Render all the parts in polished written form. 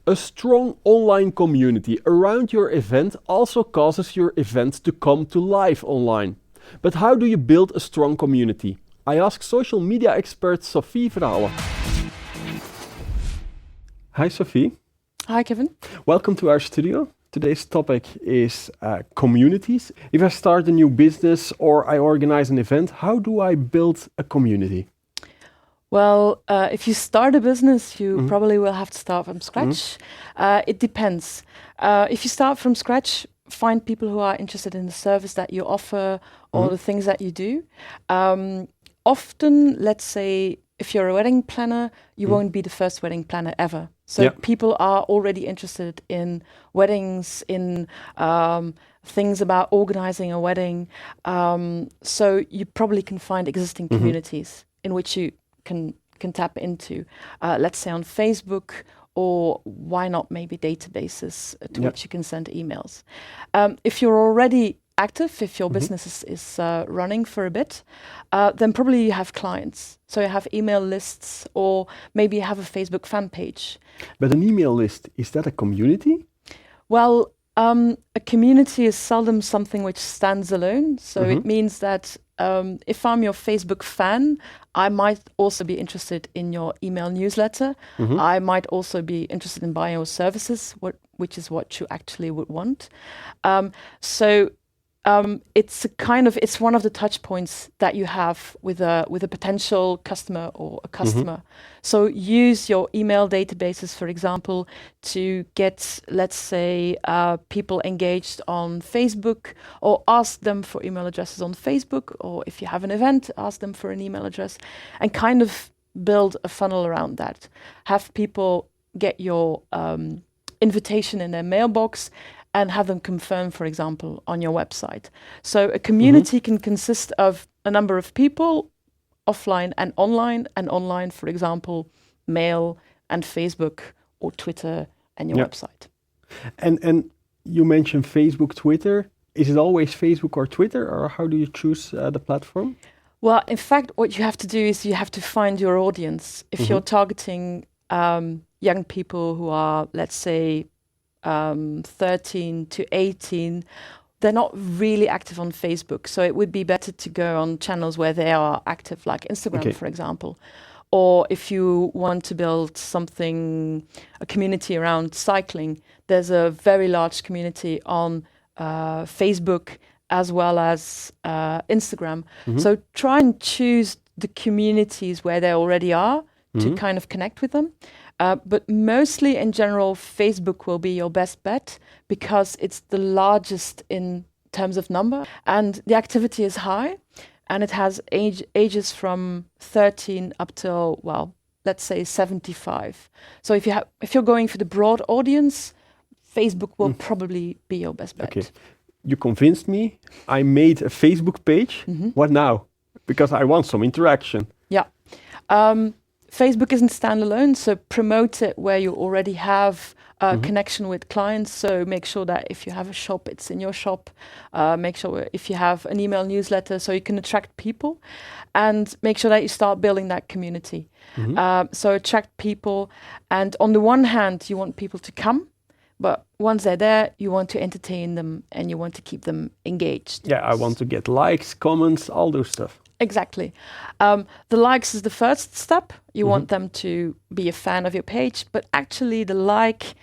A strong online community around your event also causes your event to come to life online. But how do you build a strong community? I ask social media expert Sophie Verhalen. Hi Sophie. Hi Kevin. Welcome to our studio. Today's topic is communities. If I start a new business or I organize an event, how do I build a community? Well, if you start a business, you probably will have to start from scratch. It depends. If you start from scratch, find people who are interested in the service that you offer or the things that you do. Often, let's say, if you're a wedding planner, you won't be the first wedding planner ever. So people are already interested in weddings, in things about organizing a wedding. So you probably can find existing communities in which you can tap into, let's say on Facebook, or why not maybe databases to which you can send emails. If you're already active, if your business is running for a bit, then probably you have clients. So you have email lists, or maybe you have a Facebook fan page. But an email list, is that a community? Well, a community is seldom something which stands alone. So it means that if I'm your Facebook fan, I might also be interested in your email newsletter. I might also be interested in buying your services, which is what you actually would want. It's one of the touch points that you have with a potential customer or a customer. So use your email databases, for example, to get, let's say, people engaged on Facebook, or ask them for email addresses on Facebook, or if you have an event, ask them for an email address, and kind of build a funnel around that. Have people get your invitation in their mailbox and have them confirm, for example, on your website. So a community can consist of a number of people, offline and online, for example, mail and Facebook or Twitter and your website. And you mentioned Facebook, Twitter. Is it always Facebook or Twitter, or how do you choose the platform? Well, in fact, what you have to do is you have to find your audience. If you're targeting young people who are, let's say, 13 to 18, they're not really active on Facebook. So it would be better to go on channels where they are active, like Instagram, for example. Or if you want to build a community around cycling, there's a very large community on Facebook as well as Instagram. So try and choose the communities where they already are to kind of connect with them. But mostly in general, Facebook will be your best bet because it's the largest in terms of number, and the activity is high, and it has ages from 13 up till, well, let's say 75. So if you're going for the broad audience, Facebook will probably be your best bet. Okay, you convinced me. I made a Facebook page. What now? Because I want some interaction. Yeah. Facebook isn't standalone, so promote it where you already have a connection with clients. So make sure that if you have a shop, it's in your shop. Make sure if you have an email newsletter, so you can attract people, and make sure that you start building that community. So attract people, and on the one hand, you want people to come, but once they're there, you want to entertain them and you want to keep them engaged. Yeah, I want to get likes, comments, all those stuff. Exactly. The likes is the first step. You want them to be a fan of your page, but actually the like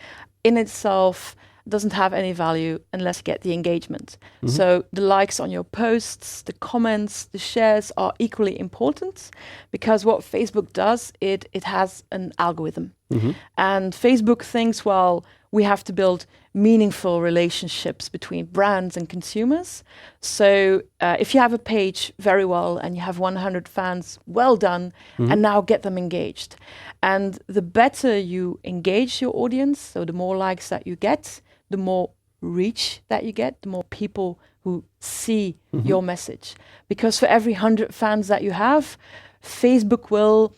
in itself doesn't have any value unless you get the engagement. So the likes on your posts, the comments, the shares are equally important, because what Facebook does, it has an algorithm. And Facebook thinks, well, we have to build meaningful relationships between brands and consumers. So if you have a page, very well, and you have 100 fans, well done, and now get them engaged. And the better you engage your audience, so the more likes that you get, the more reach that you get, the more people who see your message. Because for every 100 fans that you have, Facebook will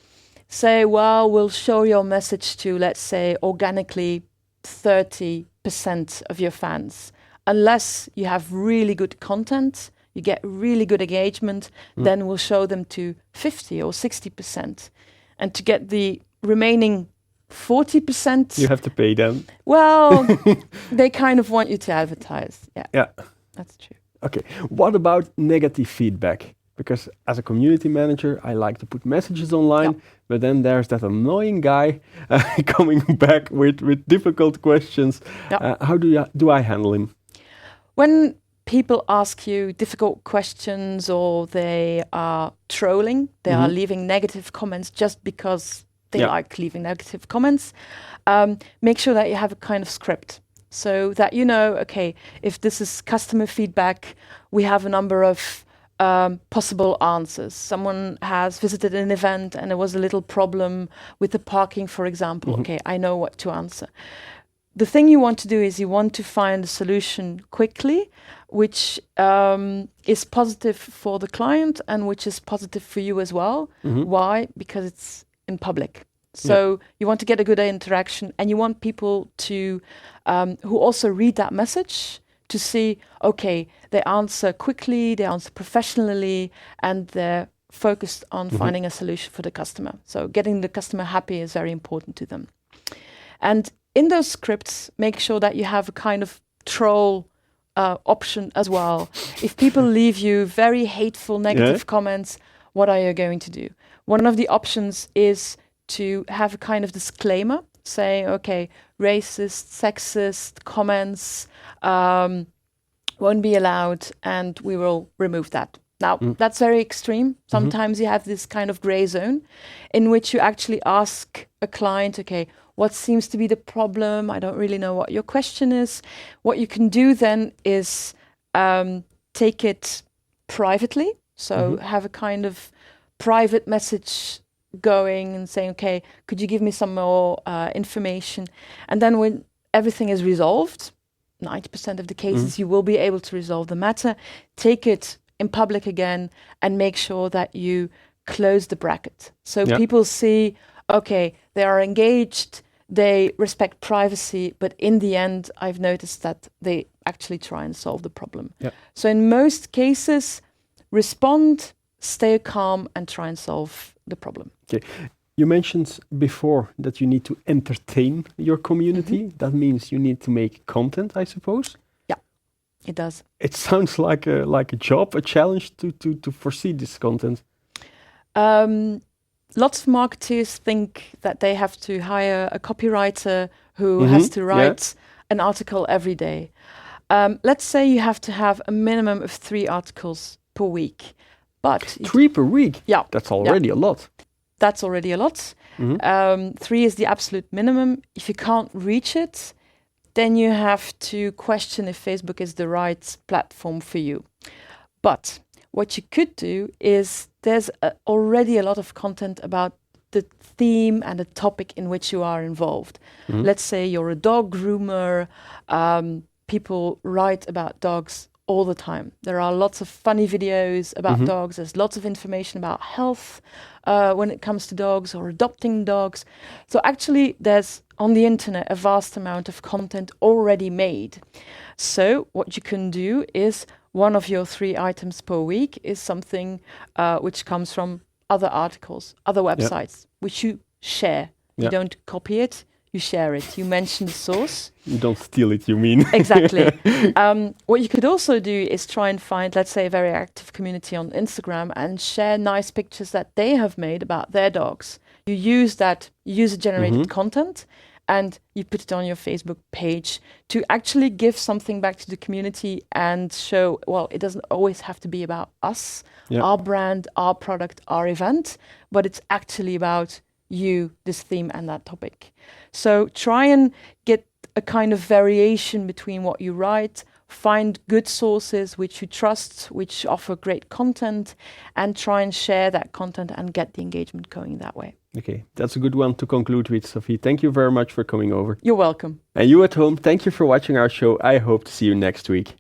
say, well, we'll show your message to, let's say, organically 30% of your fans. Unless you have really good content, you get really good engagement, then we'll show them to 50 or 60%. And to get the remaining 40%. You have to pay them. Well, they kind of want you to advertise. Yeah. Yeah. That's true. Okay. What about negative feedback? Because as a community manager, I like to put messages online, but then there's that annoying guy coming back with difficult questions. How do I handle him? When people ask you difficult questions or they are trolling, they are leaving negative comments just because they like leaving negative comments, make sure that you have a kind of script. So that you know, okay, if this is customer feedback, we have a number of possible answers. Someone has visited an event and there was a little problem with the parking, for example. Okay, I know what to answer. The thing you want to do is you want to find a solution quickly, which is positive for the client and which is positive for you as well. Why? Because it's in public. So you want to get a good interaction and you want people to who also read that message to see, okay, they answer quickly, they answer professionally, and they're focused on finding a solution for the customer. So getting the customer happy is very important to them. And in those scripts, make sure that you have a kind of troll option as well. If people leave you very hateful, negative comments, what are you going to do? One of the options is to have a kind of disclaimer saying, okay, racist, sexist comments won't be allowed and we will remove that. Now, that's very extreme. Sometimes you have this kind of gray zone in which you actually ask a client, okay, what seems to be the problem? I don't really know what your question is. What you can do then is take it privately. So have a kind of private message going and saying, okay, could you give me some more information? And then when everything is resolved, 90% of the cases you will be able to resolve the matter, take it in public again and make sure that you close the bracket. So people see, okay, they are engaged, they respect privacy, but in the end, I've noticed that they actually try and solve the problem. So in most cases, respond, stay calm, and try and solve the problem. Okay. You mentioned before that you need to entertain your community. That means you need to make content, I suppose. Yeah, it does. It sounds like a job, a challenge to foresee this content. Lots of marketers think that they have to hire a copywriter who has to write an article every day. Let's say you have to have a minimum of 3 articles per week. But 3 per week? Yeah. That's already a lot. That's already a lot. 3 is the absolute minimum. If you can't reach it, then you have to question if Facebook is the right platform for you. But what you could do is there's already a lot of content about the theme and the topic in which you are involved. Let's say you're a dog groomer. People write about dogs all the time. There are lots of funny videos about dogs. There's lots of information about health when it comes to dogs or adopting dogs. So actually there's on the internet a vast amount of content already made. So what you can do is one of your 3 items per week is something which comes from other articles, other websites, which you share. You don't copy it, you share it. You mention the source. You don't steal it, you mean? Exactly. What you could also do is try and find, let's say, a very active community on Instagram and share nice pictures that they have made about their dogs. You use that user-generated content and you put it on your Facebook page to actually give something back to the community and show, well, it doesn't always have to be about us, our brand, our product, our event, but it's actually about you, this theme and that topic. So try and get a kind of variation between what you write, find good sources which you trust, which offer great content, and try and share that content and get the engagement going that way. Okay, that's a good one to conclude with, Sophie. Thank you very much for coming over. You're welcome. And you at home, thank you for watching our show. I hope to see you next week.